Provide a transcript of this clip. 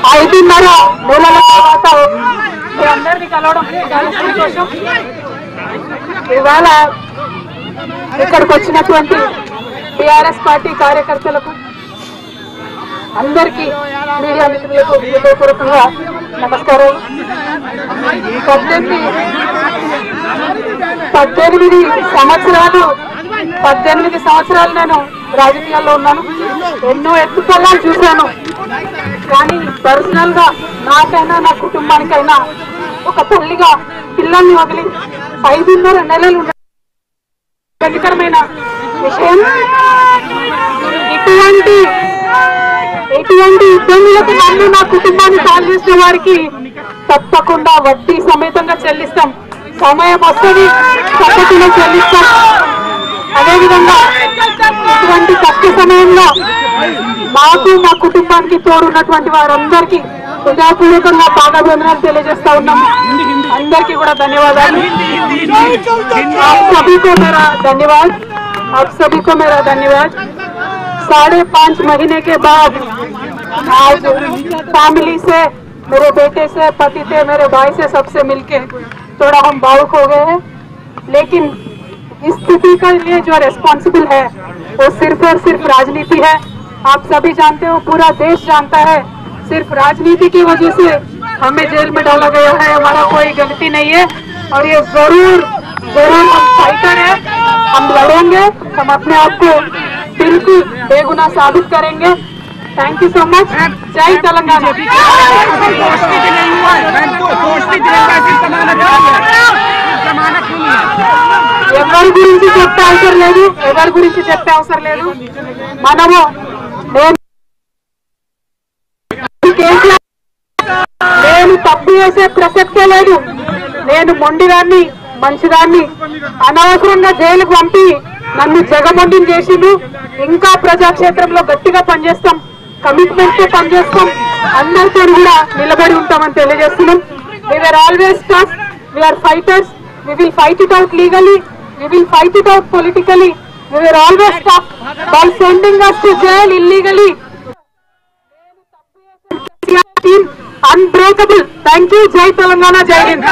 5.5 నెలల తర్వాత మీ అందరినీ కలవడం చాలా సంతోషం. ఇవాళ ఇక్కడికి వచ్చినటువంటి టిఆర్ఎస్ పార్టీ కార్యకర్తలకు అందరికీ మీడియా మిత్రులకు హృదయపూర్వకంగా నమస్కారాలు. 18 సంవత్సరాలు నేను రాజకీయాల్లో ఉన్నాను. ఎన్నో ఎత్తుపల్లాలు చూశాను. కానీ పర్సనల్ గా నాకైనా నా కుటుంబానికైనా ఒక తల్లిగా పిల్లల్ని వదిలి 5.5 నెలలు భయంకరమైన విషయం. ఇటువంటి ఇబ్బందులకు నన్ను నా కుటుంబాన్ని సాల్వ్ చేసిన వారికి తప్పకుండా వడ్డీ సమేతంగా చెల్లిస్తాం. సమయం వస్తుంది, తప్పకుండా చెల్లిస్తాం. అదేవిధంగా ఇటువంటి కష్ట సమయంలో మాకు మా కుటుంబానికి తోడున్నటువంటి వారందరికీ హృదయపూర్వకంగా పాదాభివందనాలు తెలియజేస్తా ఉన్నాం. అందరికీ కూడా ధన్యవాదాలు. आप सभी को मेरा धन्यवाद. 5.5 महीने के बाद आज फैमिली से, मेरे बेटे से, पति से, मेरे भाई से, सबसे मिलके थोड़ा हम भावुक हो गए हैं. लेकिन इस स्थिति के लिए जो रेस्पॉन्सिबल है वो सिर्फ और सिर्फ राजनीति है. आप सभी जानते हो, पूरा देश जानता है, सिर्फ राजनीति की वजह से हमें जेल में डाला गया है. हमारा कोई गलती नहीं है और ये जरूर हम फाइटर है. हम लड़ेंगे, हम अपने आप को बिल्कुल बेगुनाह साबित करेंगे. Thank you so much. जय तेलंगाना. ఎవరి గురించి చెప్పే అవసరం లేదు. మనము నేను తప్పు చేసే ప్రసక్తే లేదు. నేను మొండిదాన్ని, మంచిదాన్ని. అనవసరంగా జైలుకు పంపి నన్ను జగమొండిని చేసిండు. ఇంకా ప్రజాక్షేత్రంలో గట్టిగా పనిచేస్తాం, కమిట్మెంట్ తో పనిచేస్తాం. అందరితో కూడా నిలబడి ఉంటామని తెలియజేస్తున్నాం. We were always tough. We are fighters. We will fight it out legally. We will fight it out politically. We were always tough by sending us to jail illegally. Team unbreakable. Thank you. Jai Telangana. Jai Hind.